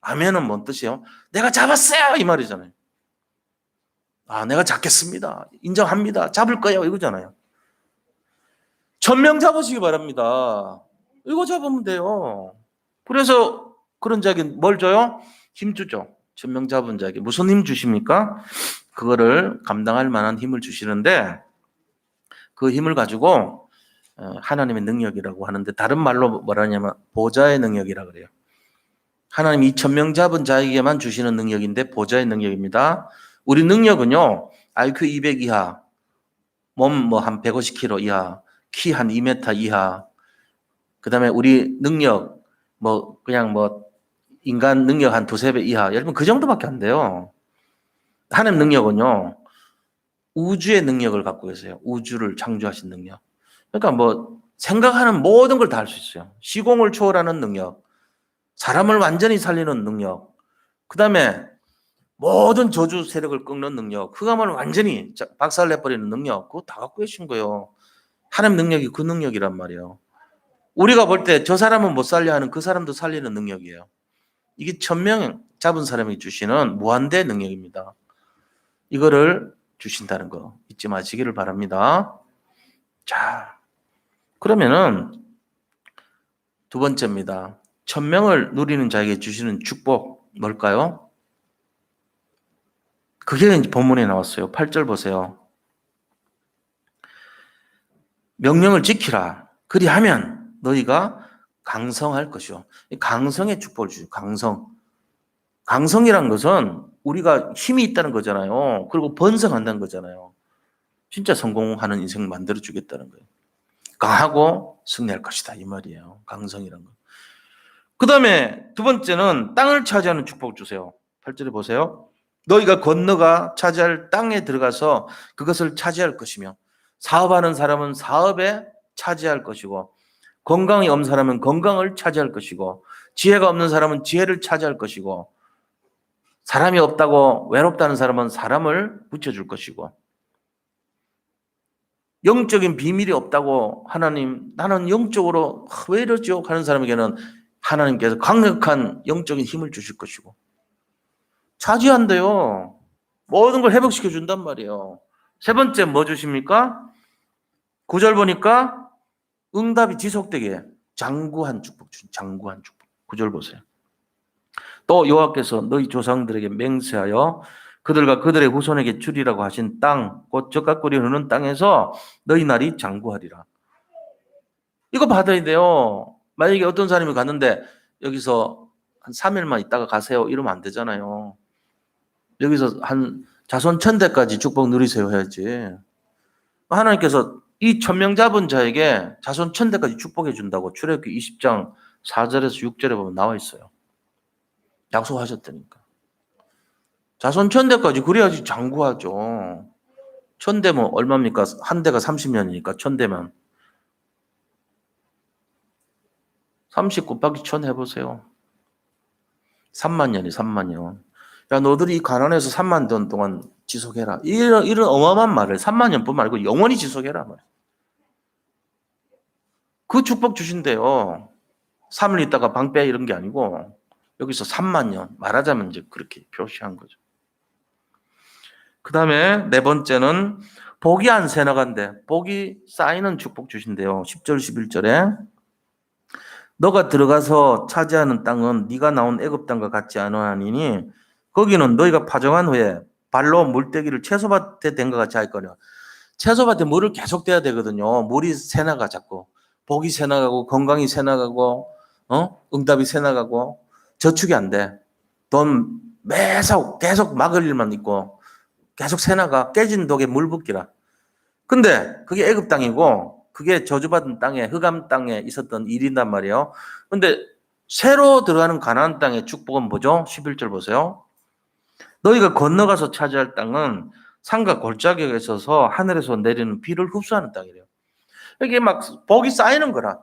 아멘은 뭔 뜻이에요? 내가 잡았어요 이 말이잖아요. 아, 내가 잡겠습니다. 인정합니다. 잡을 거예요 이거잖아요. 1000명 잡으시기 바랍니다. 이거 잡으면 돼요. 그래서 그런 자에게 뭘 줘요? 힘 주죠. 1000명 잡은 자에게 무슨 힘 주십니까? 그거를 감당할 만한 힘을 주시는데 그 힘을 가지고 하나님의 능력이라고 하는데 다른 말로 뭐라냐면 보좌의 능력이라 그래요. 하나님이 2000명 잡은 자에게만 주시는 능력인데 보좌의 능력입니다. 우리 능력은요. IQ 200 이하, 몸 뭐 한 150kg 이하, 키 한 2m 이하, 그 다음에 우리 능력 뭐 그냥 뭐 인간 능력 한 두세 배 이하, 여러분 그 정도밖에 안 돼요. 하나님 능력은요. 우주의 능력을 갖고 계세요. 우주를 창조하신 능력. 그러니까 뭐 생각하는 모든 걸 다 할 수 있어요. 시공을 초월하는 능력, 사람을 완전히 살리는 능력, 그 다음에 모든 저주 세력을 꺾는 능력, 흑암을 완전히 박살내버리는 능력, 그거 다 갖고 계신 거예요. 하나님 능력이 그 능력이란 말이에요. 우리가 볼 때 저 사람은 못 살려 하는 그 사람도 살리는 능력이에요. 이게 1000명 잡은 사람이 주시는 무한대 능력입니다. 이거를 주신다는 거 잊지 마시기를 바랍니다. 자, 그러면은 두 번째입니다. 1000명을 누리는 자에게 주시는 축복 뭘까요? 그게 이제 본문에 나왔어요. 8절 보세요. 명령을 지키라. 그리하면 너희가 강성할 것이요. 강성의 축복을 주죠. 강성. 강성이란 것은 우리가 힘이 있다는 거잖아요. 그리고 번성한다는 거잖아요. 진짜 성공하는 인생 만들어 주겠다는 거예요. 강하고 승리할 것이다 이 말이에요. 강성이란 거. 그 다음에 두 번째는 땅을 차지하는 축복을 주세요. 8절에 보세요. 너희가 건너가 차지할 땅에 들어가서 그것을 차지할 것이며 사업하는 사람은 사업에 차지할 것이고 건강이 없는 사람은 건강을 차지할 것이고 지혜가 없는 사람은 지혜를 차지할 것이고 사람이 없다고 외롭다는 사람은 사람을 붙여줄 것이고 영적인 비밀이 없다고 하나님 나는 영적으로 왜 이러죠? 하는 사람에게는 하나님께서 강력한 영적인 힘을 주실 것이고 차지한대요. 모든 걸 회복시켜 준단 말이에요. 세 번째 뭐 주십니까? 9절 보니까 응답이 지속되게 장구한 축복 주신 장구한 축복. 9절 보세요. 또 여호와께서 너희 조상들에게 맹세하여 그들과 그들의 후손에게 주리라고 하신 땅, 곧 젖과 꿀이 흐르는 땅에서 너희 날이 장구하리라. 이거 받아야 돼요. 만약에 어떤 사람이 갔는데 여기서 한 3일만 있다가 가세요 이러면 안 되잖아요. 여기서 한 자손 1000대까지 축복 누리세요 해야지. 하나님께서 이 1000명 잡은 자에게 자손 1000대까지 축복해 준다고 출애굽기 20장 4절에서 6절에 보면 나와 있어요. 약속하셨다니까. 자손 1000대까지 그래야지 장구하죠. 1000대면 얼마입니까? 한 대가 30년이니까 1000대면 30 곱하기 1000 해보세요. 3만 년이 3만 년. 야, 너들이 이 가난해서 3만 년 동안 지속해라. 이런 어마어마한 말을 3만 년뿐 말고 영원히 지속해라. 그 축복 주신대요. 3일 있다가 방빼 이런 게 아니고 여기서 3만 년. 말하자면 이제 그렇게 표시한 거죠. 그 다음에 네 번째는 복이 안 새나간대. 복이 쌓이는 축복 주신대요. 10절 11절에 너가 들어가서 차지하는 땅은 네가 나온 애굽 땅과 같지 않으하니 거기는 너희가 파종한 후에 발로 물때기를 채소밭에 댄 것 같이 할 거냐. 채소밭에 물을 계속 대야 되거든요. 물이 새나가 자꾸. 복이 새나가고 건강이 새나가고 응답이 새나가고 저축이 안 돼. 돈 매사 계속 막을 일만 있고 계속 새나가 깨진 독에 물 붓기라. 근데 그게 애굽 땅이고 그게 저주받은 땅에 흑암 땅에 있었던 일이란 말이에요. 근데 새로 들어가는 가나안 땅의 축복은 뭐죠? 11절 보세요. 너희가 건너가서 차지할 땅은 산과 골짜기가 있어서 하늘에서 내리는 비를 흡수하는 땅이래요. 이게 막 복이 쌓이는 거라.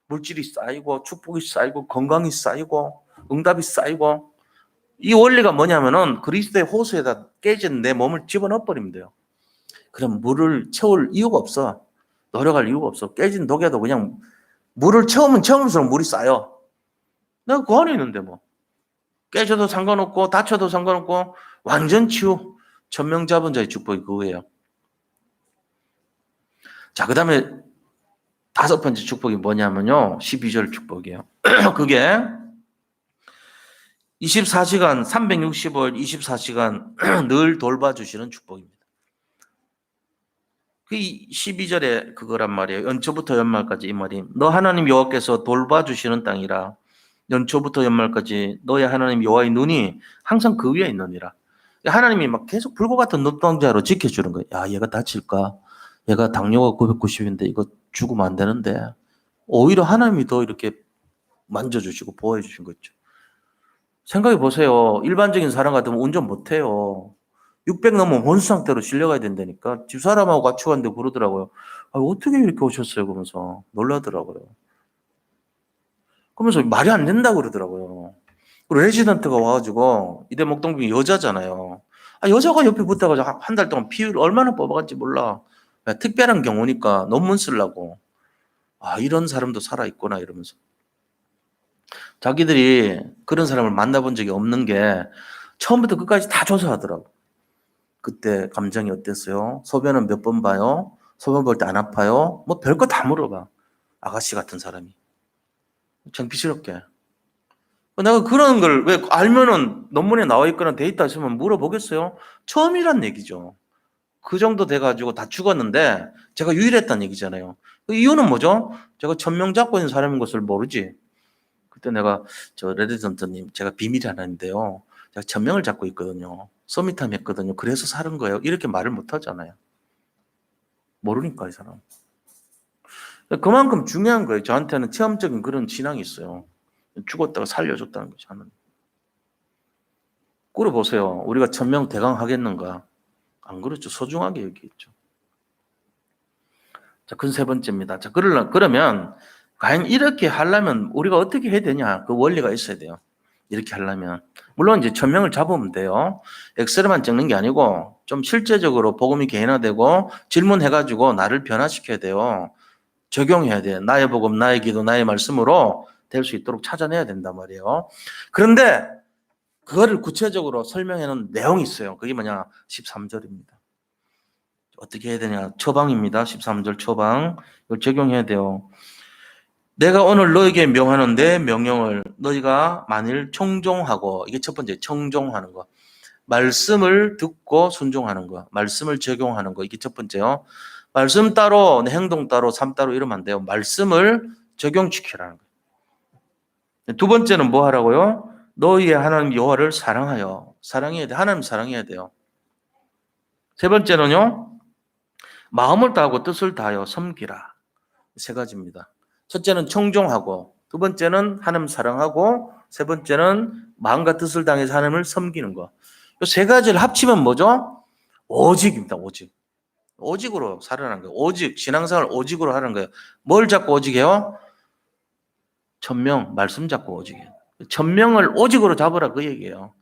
물질이 쌓이고 축복이 쌓이고 건강이 쌓이고 응답이 쌓이고. 이 원리가 뭐냐면은 그리스도의 호수에다 깨진 내 몸을 집어넣어 버리면 돼요. 그럼 물을 채울 이유가 없어. 노력할 이유가 없어. 깨진 독에도 그냥 물을 채우면 채울수록 물이 쌓여. 내가 그 안에 있는데 뭐. 깨져도 상관없고 다쳐도 상관없고 완전 치유. 천명자본자의 축복이 그거예요. 자, 그 다음에 5번째 축복이 뭐냐면요. 12절 축복이에요. 그게 24시간 365일 24시간 늘 돌봐주시는 축복입니다. 그 12절에 그거란 말이에요. 연초부터 연말까지 이 말이. 너 하나님 여호와께서 돌봐주시는 땅이라. 연초부터 연말까지 너의 하나님 여호와의 눈이 항상 그 위에 있느니라. 하나님이 막 계속 불과 같은 눈동자로 지켜주는 거예요. 야, 얘가 다칠까? 얘가 당뇨가 990인데 이거 죽으면 안 되는데. 오히려 하나님이 더 이렇게 만져주시고 보호해 주신 거죠. 생각해 보세요. 일반적인 사람 같으면 운전 못해요. 600 넘으면 혼수 상태로 실려가야 된다니까. 집사람하고 같이 갔는데 그러더라고요. 아, 어떻게 이렇게 오셨어요? 그러면서 놀라더라고요. 그러면서 말이 안 된다고 그러더라고요. 그리고 레지던트가 와가지고 이대 목동병이 여자잖아요. 아, 여자가 옆에 붙어가지고 한 달 동안 피를 얼마나 뽑아간지 몰라. 특별한 경우니까 논문 쓰려고. 아, 이런 사람도 살아있구나 이러면서. 자기들이 그런 사람을 만나본 적이 없는 게 처음부터 끝까지 다 조사하더라고. 그때 감정이 어땠어요? 소변은 몇 번 봐요? 소변 볼 때 안 아파요? 뭐 별거 다 물어봐. 아가씨 같은 사람이. 창피스럽게. 내가 그런 걸 왜 알면은 논문에 나와 있거나 데이터 있으면 물어보겠어요? 처음이란 얘기죠. 그 정도 돼가지고 다 죽었는데 제가 유일했다는 얘기잖아요. 그 이유는 뭐죠? 제가 천명 잡고 있는 사람인 것을 모르지. 그때 내가 저 레드전트님 제가 비밀이 하나 있는데요. 제가 천명을 잡고 있거든요. 서밋함 했거든요. 그래서 사는 거예요. 이렇게 말을 못 하잖아요. 모르니까 이 사람. 그만큼 중요한 거예요. 저한테는 체험적인 그런 신앙이 있어요. 죽었다가 살려줬다는 거죠. 하나님. 꿇어보세요. 우리가 천명 대강 하겠는가? 안 그렇죠. 소중하게 여기겠죠. 자, 그건 세 번째입니다. 자, 그러면 과연 이렇게 하려면 우리가 어떻게 해야 되냐? 그 원리가 있어야 돼요. 이렇게 하려면. 물론 이제 천명을 잡으면 돼요. 엑셀에만 찍는 게 아니고 좀 실제적으로 복음이 개인화되고 질문해가지고 나를 변화시켜야 돼요. 적용해야 돼. 나의 복음, 나의 기도, 나의 말씀으로 될 수 있도록 찾아내야 된단 말이에요. 그런데 그거를 구체적으로 설명해 놓은 내용이 있어요. 그게 뭐냐? 13절입니다. 어떻게 해야 되냐? 처방입니다. 13절 처방. 이걸 적용해야 돼요. 내가 오늘 너에게 명하는 내 명령을 너희가 만일 청종하고, 이게 첫 번째 청종하는 거. 말씀을 듣고 순종하는 거. 말씀을 적용하는 거. 이게 첫 번째요. 말씀 따로, 행동 따로, 삶 따로 이러면 안 돼요. 말씀을 적용시키라는 거예요. 두 번째는 뭐 하라고요? 너희의 하나님 여호와를 사랑하여. 사랑해야 돼. 하나님 사랑해야 돼요. 세 번째는요. 마음을 다하고 뜻을 다하여 섬기라. 세 가지입니다. 첫째는 청종하고, 두 번째는 하나님 사랑하고, 세 번째는 마음과 뜻을 다해서 하나님을 섬기는 거. 이 세 가지를 합치면 뭐죠? 오직입니다. 오직. 오직으로 살아가는 거예요. 오직, 신앙생활 오직으로 하는 거예요. 뭘 잡고 오직해요? 천명, 말씀 잡고 오직해요. 천명을 오직으로 잡으라 그 얘기예요.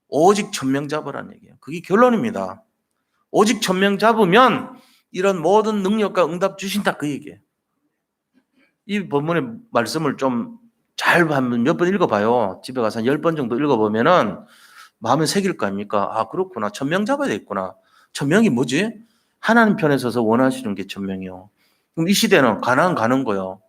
오직 천명 잡으라는 얘기예요. 그게 결론입니다. 오직 천명 잡으면 이런 모든 능력과 응답 주신다 그 얘기예요. 이 본문의 말씀을 좀 잘 한번 몇 번 읽어봐요. 집에 가서 한 10번 정도 읽어보면은 마음에 새길 거 아닙니까? 아, 그렇구나. 천명 잡아야 되겠구나. 천명이 뭐지? 하나님 편에 서서 원하시는 게 천명이요. 그럼 이 시대는 가나안 가는 거요.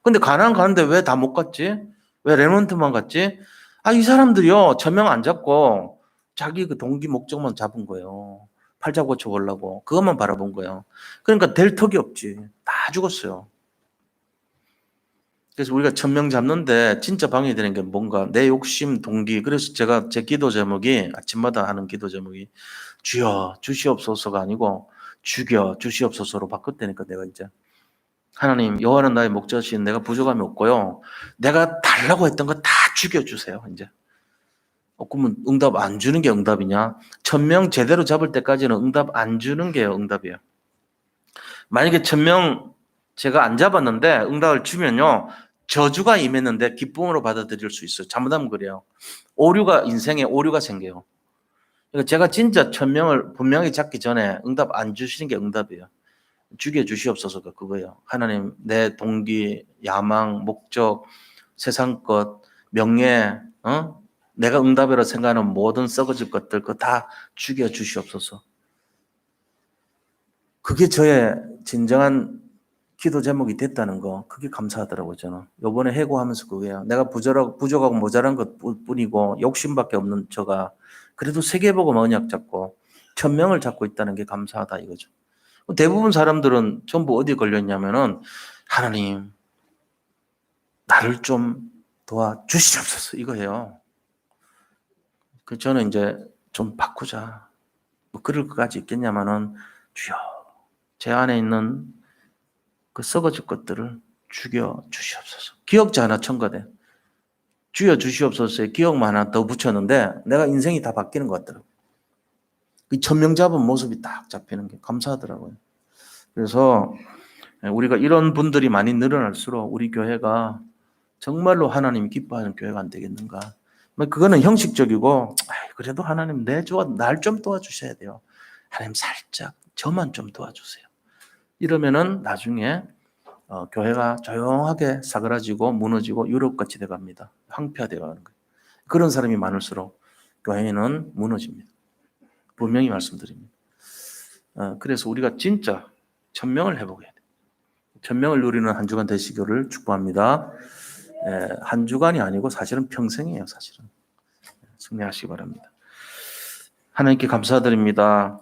근데 가나안 가는데 왜 다 못 갔지? 왜 레몬트만 갔지? 아, 이 사람들이요. 천명 안 잡고 자기 그 동기 목적만 잡은 거예요. 팔자 고쳐보려고. 그것만 바라본 거예요. 그러니까 될 턱이 없지. 다 죽었어요. 그래서 우리가 천명 잡는데 진짜 방해되는 게 뭔가 내 욕심, 동기. 그래서 제가 제 기도 제목이 아침마다 하는 기도 제목이 주여 주시옵소서가 아니고 죽여 주시옵소서로 바꿨다니까 내가 이제. 하나님 여호와는 나의 목자신 내가 부족함이 없고요. 내가 달라고 했던 거 다 죽여주세요. 이제 그러면 응답 안 주는 게 응답이냐? 1000명 제대로 잡을 때까지는 응답 안 주는 게 응답이에요. 만약에 1000명 제가 안 잡았는데 응답을 주면요, 저주가 임했는데 기쁨으로 받아들일 수 있어요. 잘못하면 그래요. 인생에 오류가 생겨요. 그러니까 제가 진짜 1000명을 분명히 잡기 전에 응답 안 주시는 게 응답이에요. 죽여주시옵소서가 그거예요. 하나님, 내 동기, 야망, 목적, 세상 것, 명예, 내가 응답이라 생각하는 모든 썩어질 것들 그거 다 죽여주시옵소서. 그게 저의 진정한 기도 제목이 됐다는 거, 그게 감사하더라고요, 저는. 요번에 해고하면서 그거예요. 내가 부족하고 모자란 것 뿐이고 욕심밖에 없는 저가 그래도 세계복음 언약 잡고 1000명을 잡고 있다는 게 감사하다 이거죠. 대부분 사람들은 전부 어디에 걸렸냐면은 하나님 나를 좀 도와주시옵소서 이거예요. 저는 이제 좀 바꾸자. 뭐 그럴 것까지 있겠냐면은 주여 제 안에 있는 그 썩어질 것들을 죽여 주시옵소서. 기억자 하나 첨가돼. 주여 주시옵소서에 기억만 하나 더 붙였는데 내가 인생이 다 바뀌는 것 같더라고요. 이 1000명 잡은 모습이 딱 잡히는 게 감사하더라고요. 그래서 우리가 이런 분들이 많이 늘어날수록 우리 교회가 정말로 하나님이 기뻐하는 교회가 안 되겠는가. 그거는 형식적이고 그래도 하나님 날 좀 도와주셔야 돼요. 하나님 살짝 저만 좀 도와주세요. 이러면은 나중에 교회가 조용하게 사그라지고 무너지고 유럽같이 돼갑니다. 황폐화되어 가는 거예요. 그런 사람이 많을수록 교회는 무너집니다. 분명히 말씀드립니다. 그래서 우리가 진짜 1000명을 해보게 돼요. 1000명을 누리는 한 주간 되시기를 축복합니다. 한 주간이 아니고 사실은 평생이에요. 사실은 승리하시기 바랍니다. 하나님께 감사드립니다.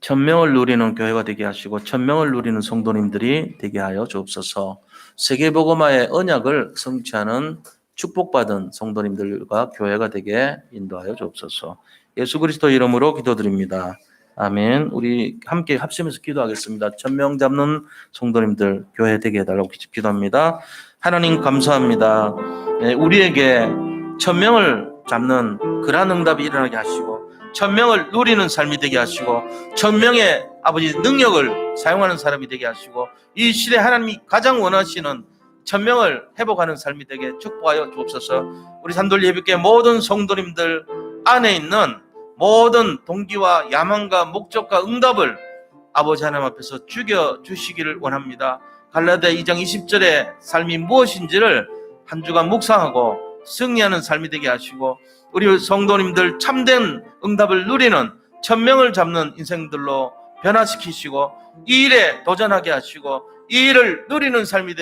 1000명을 누리는 교회가 되게 하시고 1000명을 누리는 성도님들이 되게 하여 주옵소서. 세계복음화의 언약을 성취하는 축복받은 성도님들과 교회가 되게 인도하여 주옵소서. 예수 그리스도 이름으로 기도드립니다. 아멘. 우리 함께 합심해서 기도하겠습니다. 1000명 잡는 성도님들 교회 되게 해달라고 기도합니다. 하나님 감사합니다. 우리에게 1000명을 잡는 그러한 응답이 일어나게 하시고 1000명을 누리는 삶이 되게 하시고 1000명의 아버지 능력을 사용하는 사람이 되게 하시고 이 시대 하나님이 가장 원하시는 1000명을 회복하는 삶이 되게 축복하여 주옵소서. 우리 산돌리 예비교회 모든 성도님들 안에 있는 모든 동기와 야망과 목적과 응답을 아버지 하나님 앞에서 죽여주시기를 원합니다. 갈라디아 2장 20절의 삶이 무엇인지를 한 주간 묵상하고 승리하는 삶이 되게 하시고 우리 성도님들 참된 응답을 누리는 1000명을 잡는 인생들로 변화시키시고 이 일에 도전하게 하시고 이 일을 누리는 삶이 되게